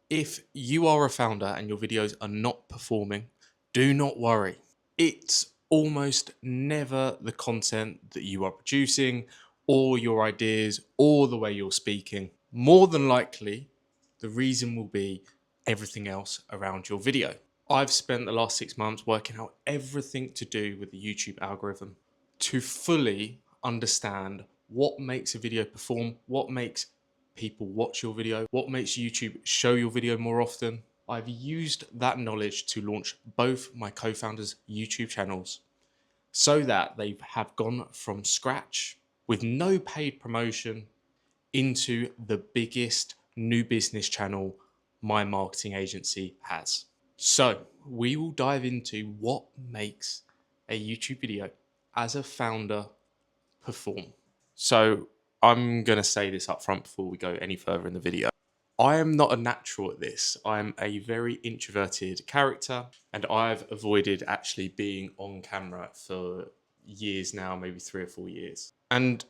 If you are a founder and your videos are not performing, do not worry. It's almost never the content that you are producing or your ideas or the way you're speaking. More than likely, the reason will be everything else around your video. I've spent the last 6 months working out everything to do with the YouTube algorithm to fully understand what makes a video perform, what makes people watch your video, what makes YouTube show your video more often. I've used that knowledge to launch both my co-founders' YouTube channels so that they have gone from scratch with no paid promotion into the biggest new business channel my marketing agency has. So we will dive into what makes a YouTube video as a founder perform. So I'm going to say this up front before we go any further in the video. I am not a natural at this. I'm a very introverted character, and I've avoided actually being on camera for years now, maybe 3 or 4 years. And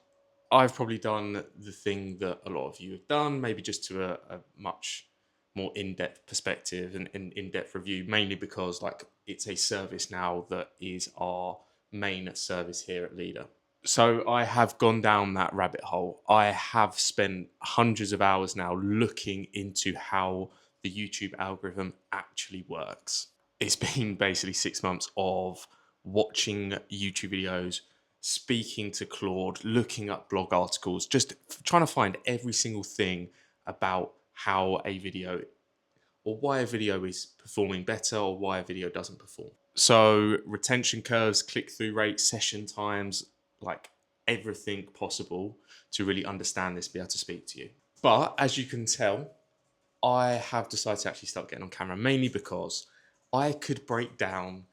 I've probably done the thing that a lot of you have done, maybe just to a much more in-depth perspective and in-depth review, mainly because it's a service now that is our main service here at Leader. So I have gone down that rabbit hole. I have spent hundreds of hours now looking into how the YouTube algorithm actually works. It's been basically 6 months of watching YouTube videos, speaking to Claude, looking up blog articles, just trying to find every single thing about how a video or why a video is performing better or why a video doesn't perform. So retention curves, click-through rate, session times, like everything possible to really understand this, be able to speak to you. But as you can tell, I have decided to actually start getting on camera, mainly because I could break down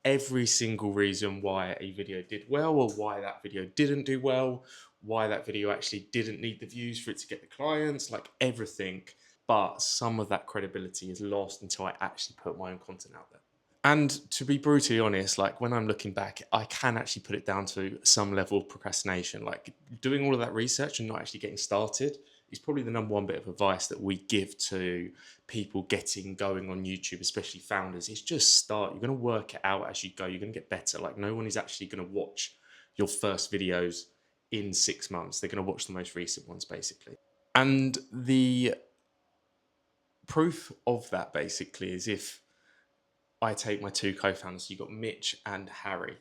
every single reason why a video did well or why that video didn't do well, why that video actually didn't need the views for it to get the clients, like everything. But some of that credibility is lost until I actually put my own content out there. And to be brutally honest, like when I'm looking back, I can actually put it down to some level of procrastination. Like doing all of that research and not actually getting started is probably the number one bit of advice that we give to people getting going on YouTube, especially founders. Is just start. You're going to work it out as you go. You're going to get better. Like no one is actually going to watch your first videos in 6 months. They're going to watch the most recent ones, basically. And the proof of that basically is if I take my two co-founders, you got Mitch and Harry.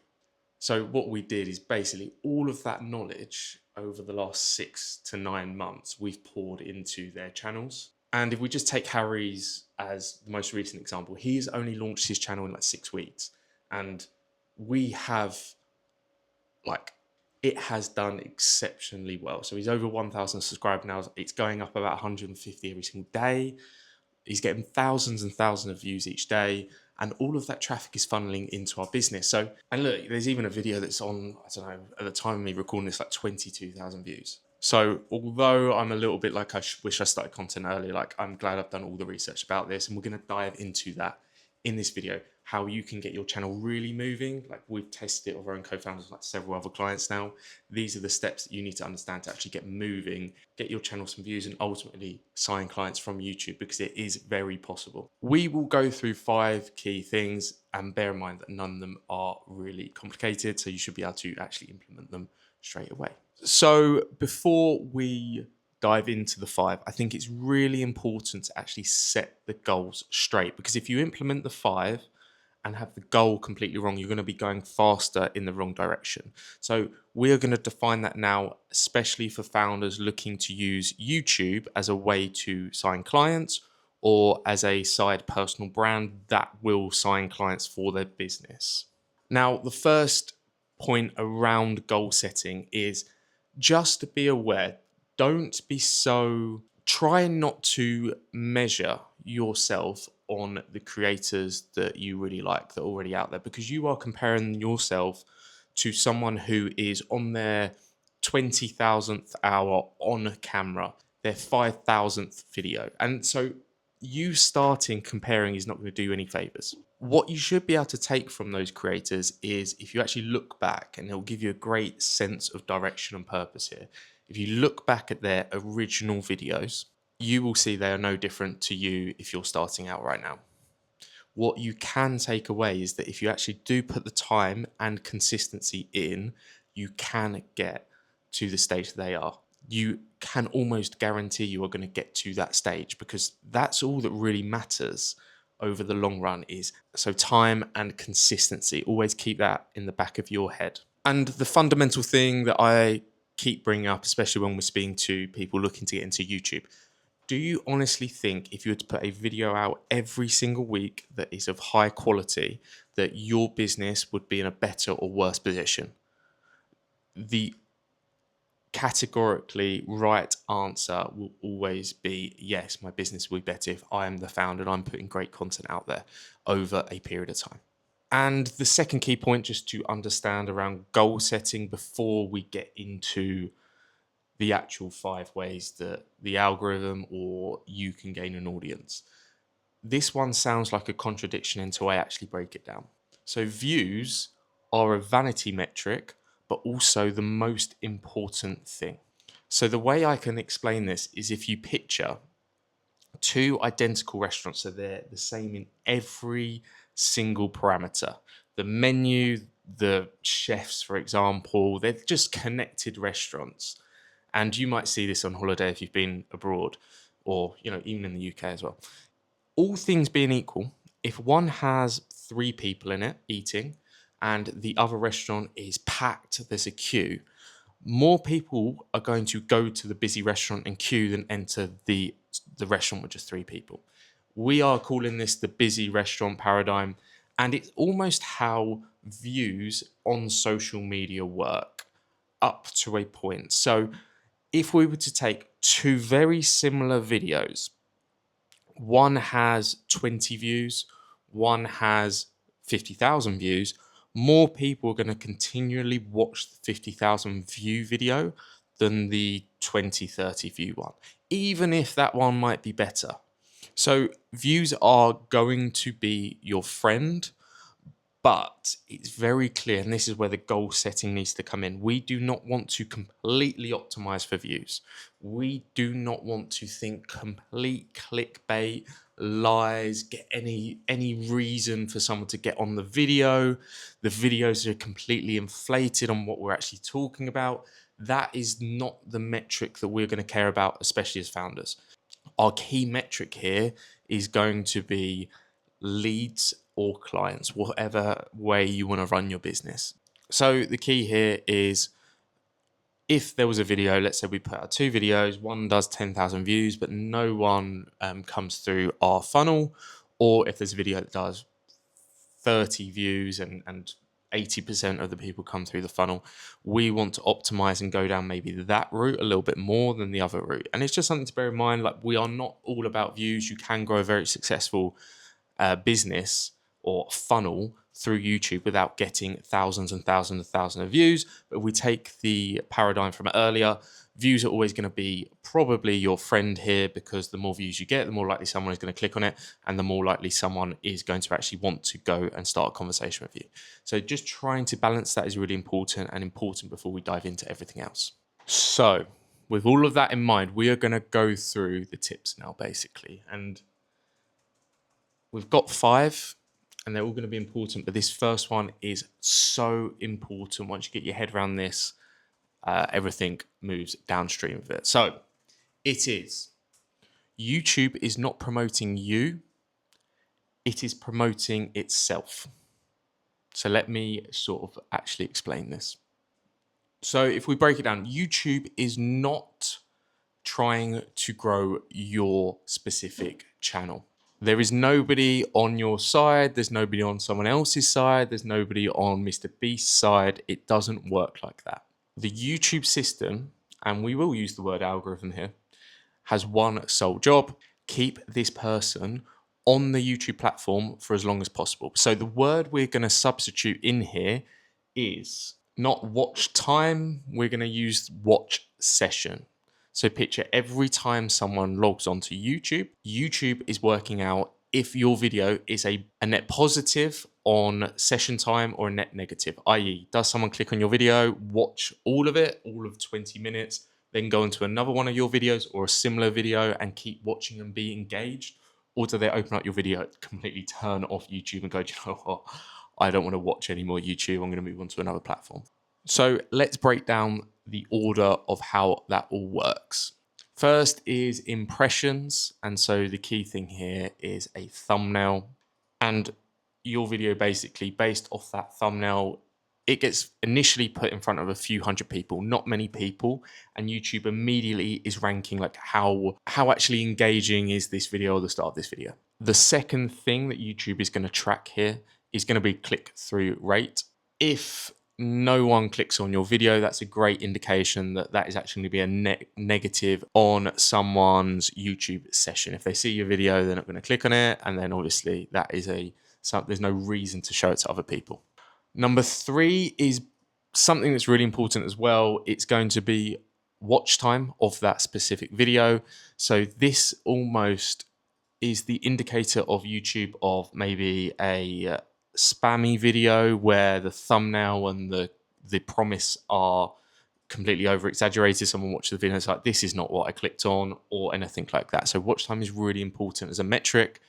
So what we did is basically all of that knowledge over the last 6 to 9 months, we've poured into their channels. And if we just take Harry's as the most recent example, he's only launched his channel in like 6 weeks. And we have it has done exceptionally well. So he's over 1,000 subscribers now. It's going up about 150 every single day. He's getting thousands and thousands of views each day, and all of that traffic is funneling into our business. So, and look, there's even a video that's on, I don't know, at the time of me recording this, like 22,000 views. So although I'm a little bit like I wish I started content earlier, like I'm glad I've done all the research about this, and we're going to dive into that in this video, how you can get your channel really moving. Like we've tested it with our own co-founders, like several other clients now. These are the steps that you need to understand to actually get moving, get your channel some views, and ultimately sign clients from YouTube, because it is very possible. We will go through 5 key things, and bear in mind that none of them are really complicated, so you should be able to actually implement them straight away. So before we dive into the 5, I think it's really important to actually set the goals straight, because if you implement the 5 and have the goal completely wrong, you're going to be going faster in the wrong direction. So we are going to define that now, especially for founders looking to use YouTube as a way to sign clients or as a side personal brand that will sign clients for their business. Now, the first point around goal setting is just to be aware. Don't be so, try not to measure yourself on the creators that you really like that are already out there, because you are comparing yourself to someone who is on their 20,000th hour on camera, their 5,000th video. And so you starting comparing is not going to do you any favors. What you should be able to take from those creators is, if you actually look back, and it'll give you a great sense of direction and purpose here. If you look back at their original videos, you will see they are no different to you if you're starting out right now. What you can take away is that if you actually do put the time and consistency in, you can get to the stage they are. You can almost guarantee you are going to get to that stage, because that's all that really matters over the long run. Is so time and consistency. Always keep that in the back of your head. And the fundamental thing that I keep bringing up, especially when we're speaking to people looking to get into YouTube, do you honestly think if you were to put a video out every single week that is of high quality, that your business would be in a better or worse position? The categorically right answer will always be yes, my business will be better if I am the founder and I'm putting great content out there over a period of time. And the second key point, just to understand around goal setting before we get into the actual 5 ways that the algorithm or you can gain an audience. This one sounds like a contradiction until I actually break it down. So views are a vanity metric, but also the most important thing. So the way I can explain this is if you picture 2 identical restaurants, so they're the same in every single parameter. The menu, the chefs, for example, they're just connected restaurants. And you might see this on holiday if you've been abroad, or even in the UK as well. All things being equal, if one has 3 people in it eating and the other restaurant is packed, there's a queue, more people are going to go to the busy restaurant and queue than enter the restaurant with just 3 people. We are calling this the busy restaurant paradigm, and it's almost how views on social media work up to a point. So if we were to take 2 very similar videos, one has 20 views, one has 50,000 views, more people are going to continually watch the 50,000 view video than the 20, 30 view one, even if that one might be better. So views are going to be your friend, but it's very clear, and this is where the goal setting needs to come in. We do not want to completely optimize for views. We do not want to think complete clickbait, lies, get any reason for someone to get on the video. The videos are completely inflated on what we're actually talking about. That is not the metric that we're going to care about, especially as founders. Our key metric here is going to be leads or clients, whatever way you want to run your business. So the key here is, if there was a video, let's say we put out 2 videos, one does 10,000 views, but no one comes through our funnel, or if there's a video that does 30 views and 80% of the people come through the funnel, we want to optimize and go down maybe that route a little bit more than the other route. And it's just something to bear in mind. Like, we are not all about views. You can grow a very successful business or funnel through YouTube without getting thousands and thousands and thousands of views. But if we take the paradigm from earlier, views are always going to be probably your friend here, because the more views you get, the more likely someone is going to click on it, and the more likely someone is going to actually want to go and start a conversation with you. So just trying to balance that is really important, and important before we dive into everything else. So with all of that in mind, we are going to go through the tips now, basically. And we've got 5, and they're all going to be important, but this first one is so important. Once you get your head around this, everything moves downstream of it. So it is, YouTube is not promoting you, it is promoting itself. So let me sort of actually explain this. So if we break it down, YouTube is not trying to grow your specific channel. There is nobody on your side. There's nobody on someone else's side. There's nobody on Mr. Beast's side. It doesn't work like that. The YouTube system, and we will use the word algorithm here, has one sole job: keep this person on the YouTube platform for as long as possible. So the word we're going to substitute in here is not watch time. We're going to use watch session. So picture every time someone logs onto YouTube, YouTube is working out if your video is a net positive on session time or a net negative, i.e., does someone click on your video, watch all of it, all of 20 minutes, then go into another one of your videos or a similar video and keep watching and be engaged? Or do they open up your video, completely turn off YouTube and go, "Do you know what? I don't want to watch any more YouTube. I'm going to move on to another platform." So let's break down the order of how that all works. First is impressions. And so the key thing here is a thumbnail. And your video, basically based off that thumbnail, it gets initially put in front of a few hundred people, not many people, and YouTube immediately is ranking like how actually engaging is this video or the start of this video. The second thing that YouTube is going to track here is going to be click-through rate. If no one clicks on your video, that's a great indication that that is actually going to be a negative on someone's YouTube session. If they see your video, they're not going to click on it, and then obviously that is there's no reason to show it to other people. Number 3 is something that's really important as well. It's going to be watch time of that specific video. So this almost is the indicator of YouTube of maybe a spammy video where the thumbnail and the promise are completely over exaggerated. Someone watches the video and it's like, this is not what I clicked on, or anything like that. So watch time is really important as a metric,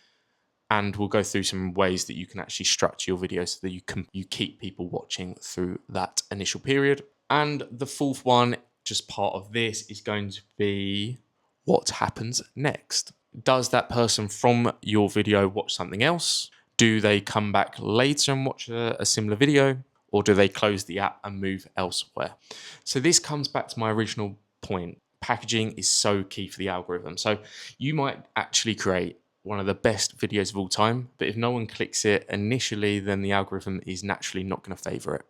and we'll go through some ways that you can actually structure your video so that you keep people watching through that initial period. And the fourth one, just part of this, is going to be what happens next. Does that person from your video watch something else? Do they come back later and watch a similar video? Or do they close the app and move elsewhere? So this comes back to my original point. Packaging is so key for the algorithm. So you might actually create one of the best videos of all time, but if no one clicks it initially, then the algorithm is naturally not going to favor it.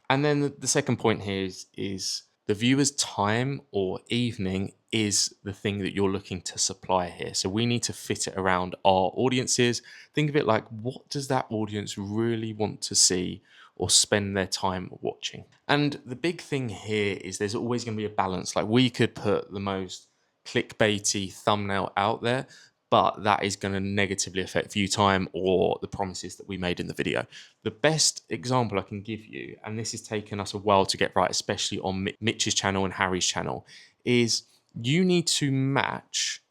And then the second point here is the viewer's time or evening is the thing that you're looking to supply here. So we need to fit it around our audiences. Think of it like, what does that audience really want to see or spend their time watching? And the big thing here is there's always going to be a balance. Like, we could put the most clickbaity thumbnail out there, but that is going to negatively affect view time or the promises that we made in the video. The best example I can give you, and this has taken us a while to get right, especially on Mitch's channel and Harry's channel, is you need to match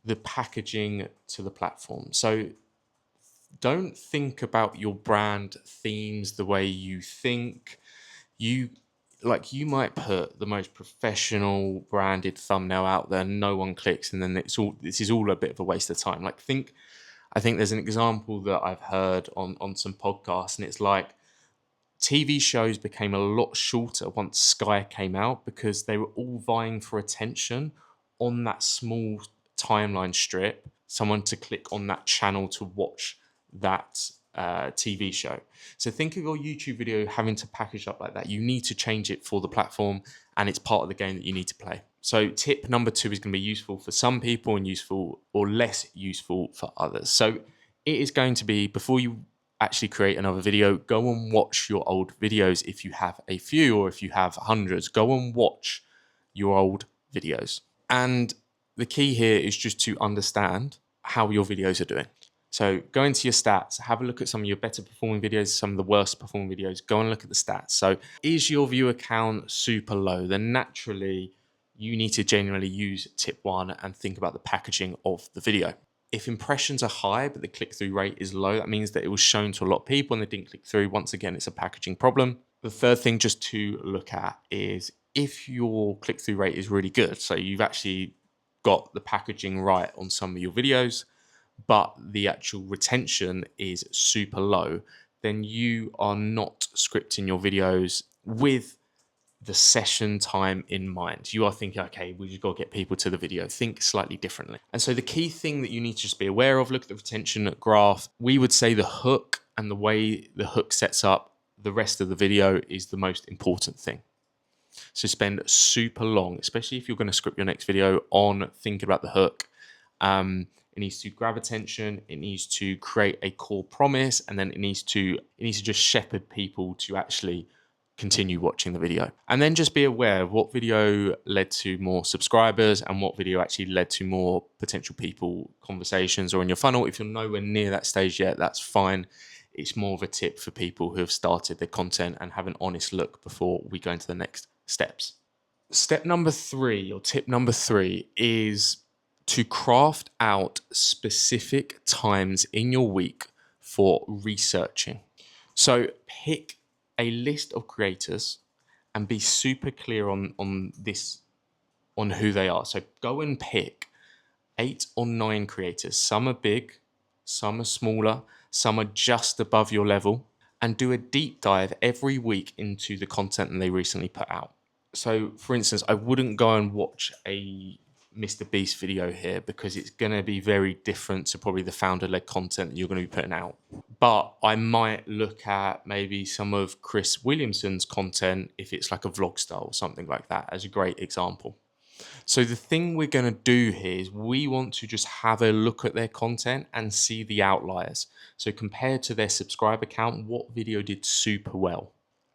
the packaging to the platform. So don't think about your brand themes the way you think. You might put the most professional branded thumbnail out there, no one clicks, and then this is all a bit of a waste of time. I think there's an example that I've heard on some podcasts, and it's like TV shows became a lot shorter once Sky came out because they were all vying for attention on that small timeline strip, someone to click on that channel to watch that TV show. So think of your YouTube video having to package up like that. You need to change it for the platform, and it's part of the game that you need to play. So tip number 2 is going to be useful for some people and useful or less useful for others. So it is going to be, before you actually create another video, go and watch your old videos. If you have a few or if you have hundreds, go and watch your old videos. And the key here is just to understand how your videos are doing. So go into your stats, have a look at some of your better performing videos, some of the worst performing videos, go and look at the stats. So is your viewer count super low? Then naturally you need to generally use tip 1 and think about the packaging of the video. If impressions are high, but the click-through rate is low, that means that it was shown to a lot of people and they didn't click through. Once again, it's a packaging problem. The third thing just to look at is if your click-through rate is really good, so you've actually got the packaging right on some of your videos, but the actual retention is super low, then you are not scripting your videos with the session time in mind. You are thinking, okay, we just got to get people to the video. Think slightly differently. And so the key thing that you need to just be aware of, look at the retention graph. We would say the hook and the way the hook sets up the rest of the video is the most important thing. So spend super long, especially if you're going to script your next video, on thinking about the hook. It needs to grab attention, it needs to create a core promise, and then it needs to just shepherd people to actually continue watching the video. And then just be aware of what video led to more subscribers and what video actually led to more potential people conversations or in your funnel. If you're nowhere near that stage yet, that's fine. It's more of a tip for people who have started their content and have an honest look before we go into the next steps. Step number 3, or tip number 3, is to craft out specific times in your week for researching. So pick a list of creators and be super clear on who they are. So go and pick 8 or 9 creators. Some are big, some are smaller, some are just above your level, and do a deep dive every week into the content that they recently put out. So, for instance, I wouldn't go and watch a Mr. Beast video here because it's going to be very different to probably the founder-led content that you're going to be putting out. But I might look at maybe some of Chris Williamson's content if it's like a vlog style or something like that as a great example. So the thing we're going to do here is we want to just have a look at their content and see the outliers. So compared to their subscriber count, what video did super well?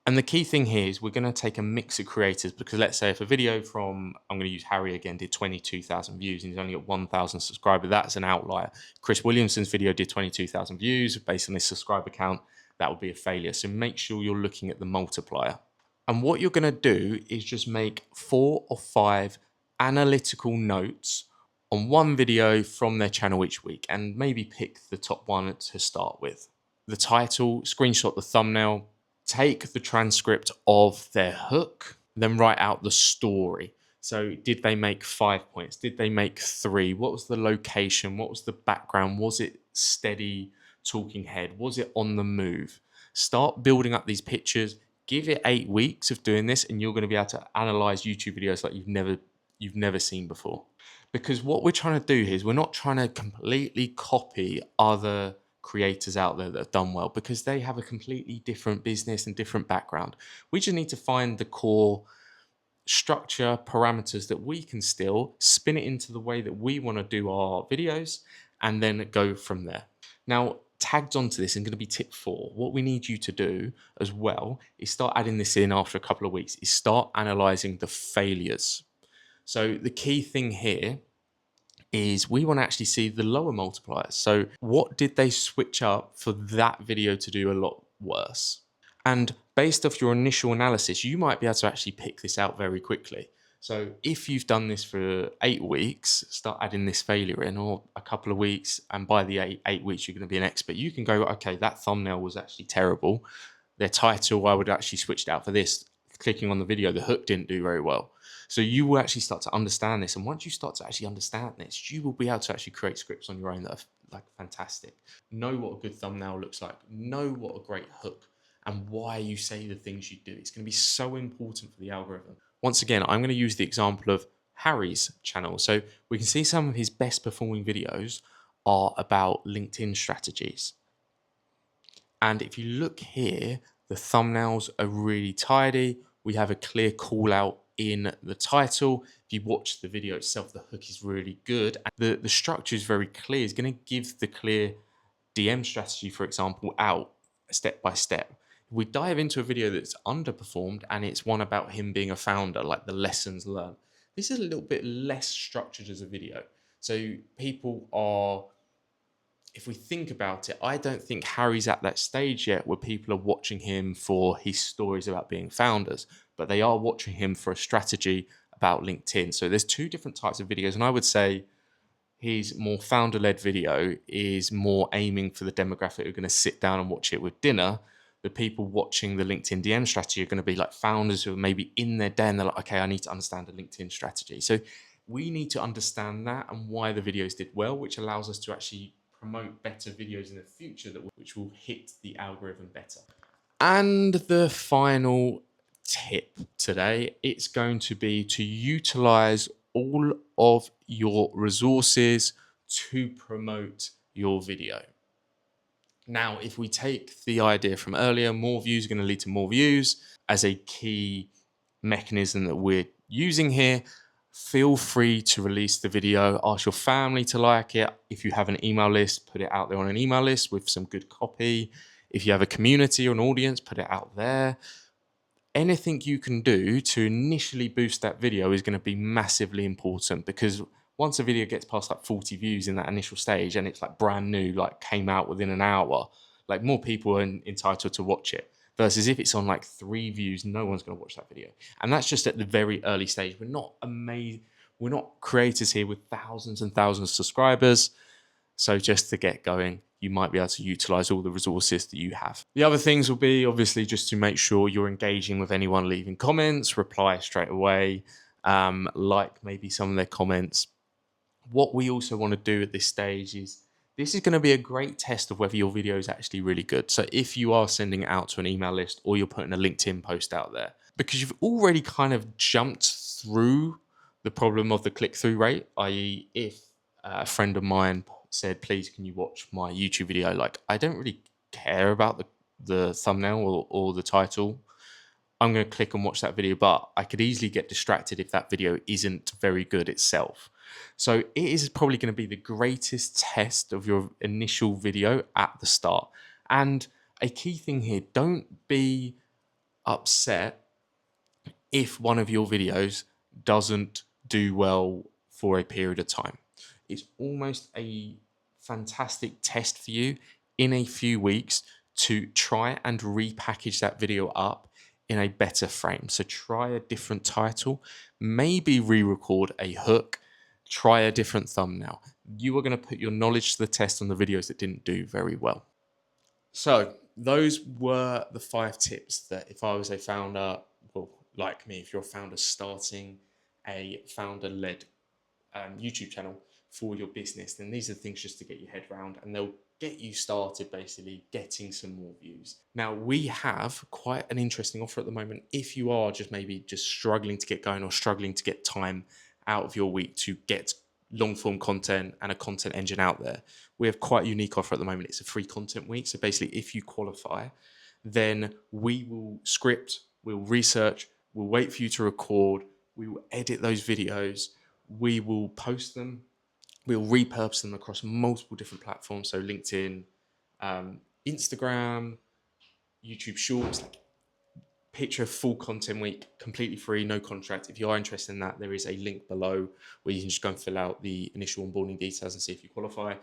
And the key thing here is we're going to take a mix of creators, because let's say if a video from, I'm going to use Harry again, did 22,000 views and he's only got 1,000 subscribers, that's an outlier. Chris Williamson's video did 22,000 views based on his subscriber count, that would be a failure. So make sure you're looking at the multiplier. And what you're going to do is just make 4 or 5 analytical notes on one video from their channel each week, and maybe pick the top one to start with. The title, screenshot the thumbnail, take the transcript of their hook, then write out the story. So did they make 5 points? Did they make 3? What was the location? What was the background? Was it steady talking head? Was it on the move? Start building up these pictures. Give it 8 weeks of doing this and you're going to be able to analyze YouTube videos like you've never seen before. Because what we're trying to do here is we're not trying to completely copy other creators out there that have done well, because they have a completely different business and different background. We just need to find the core structure, parameters that we can still spin it into the way that we want to do our videos and then go from there. Now, tagged onto this is going to be tip 4. What we need you to do as well is start adding this in after a couple of weeks, is start analyzing the failures. So the key thing here is we want to actually see the lower multipliers. So what did they switch up for that video to do a lot worse? And based off your initial analysis, you might be able to actually pick this out very quickly. So if you've done this for 8 weeks, start adding this failure in, or a couple of weeks, and by the 8 weeks, you're going to be an expert. You can go, okay, that thumbnail was actually terrible. Their title, I would actually switch it out for this. Clicking on the video, the hook didn't do very well. So you will actually start to understand this. And once you start to actually understand this, you will be able to actually create scripts on your own that are like fantastic. Know what a good thumbnail looks like. Know what a great hook and why you say the things you do. It's going to be so important for the algorithm. Once again, I'm going to use the example of Harry's channel. So we can see some of his best performing videos are about LinkedIn strategies. And if you look here, the thumbnails are really tidy. We have a clear call out in the title. If you watch the video itself, the hook is really good. And the structure is very clear. It's going to give the clear DM strategy, for example, out step by step. If we dive into a video that's underperformed and it's one about him being a founder, like the lessons learned, this is a little bit less structured as a video. So people are, if we think about it, I don't think Harry's at that stage yet where people are watching him for his stories about being founders, but they are watching him for a strategy about LinkedIn. So there's 2 different types of videos. And I would say his more founder-led video is more aiming for the demographic who are going to sit down and watch it with dinner. The people watching the LinkedIn DM strategy are going to be like founders who are maybe in their den. They're like, okay, I need to understand the LinkedIn strategy. So we need to understand that and why the videos did well, which allows us to actually promote better videos in the future which will hit the algorithm better. And the final tip today, it's going to be to utilize all of your resources to promote your video. Now, if we take the idea from earlier, more views are going to lead to more views as a key mechanism that we're using here. Feel free to release the video, ask your family to like it. If you have an email list, put it out there on an email list with some good copy. If you have a community or an audience, put it out there. Anything you can do to initially boost that video is going to be massively important, because once a video gets past like 40 views in that initial stage and it's like brand new, like came out within an hour, like more people are entitled to watch it. versus if it's on like 3 views, no one's going to watch that video. And that's just at the very early stage. We're not amazing. We're not creators here with thousands and thousands of subscribers. So just to get going, you might be able to utilize all the resources that you have. The other things will be obviously just to make sure you're engaging with anyone leaving comments, reply straight away, like maybe some of their comments. What we also want to do at this stage is this is going to be a great test of whether your video is actually really good. So if you are sending it out to an email list or you're putting a LinkedIn post out there, because you've already kind of jumped through the problem of the click-through rate, i.e. if a friend of mine said, please, can you watch my YouTube video? Like, I don't really care about the thumbnail or the title. I'm going to click and watch that video, but I could easily get distracted if that video isn't very good itself. So it is probably going to be the greatest test of your initial video at the start. And a key thing here, don't be upset if one of your videos doesn't do well for a period of time. It's almost a fantastic test for you in a few weeks to try and repackage that video up in a better frame. So try a different title, maybe re-record a hook, try a different thumbnail. You are going to put your knowledge to the test on the videos that didn't do very well. So those were the 5 tips that if I was a founder, well, like me, if you're a founder starting a founder-led YouTube channel for your business, then these are things just to get your head around, and they'll get you started basically getting some more views. Now we have quite an interesting offer at the moment. If you are maybe struggling to get going or struggling to get time out of your week to get long form content and a content engine out there, we have quite a unique offer at the moment. It's a free content week. So basically if you qualify, then we will script, we'll research, we'll wait for you to record, we will edit those videos, we will post them, we'll repurpose them across multiple different platforms. So LinkedIn, Instagram, YouTube Shorts. Like, picture a full content week, completely free, no contract. If you are interested in that, there is a link below where you can just go and fill out the initial onboarding details and see if you qualify.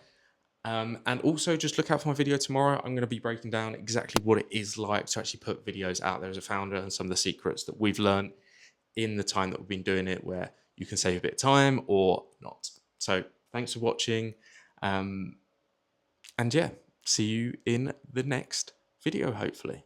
And also just look out for my video tomorrow. I'm going to be breaking down exactly what it is like to actually put videos out there as a founder and some of the secrets that we've learned in the time that we've been doing it, where you can save a bit of time or not. So thanks for watching. And yeah, see you in the next video, hopefully.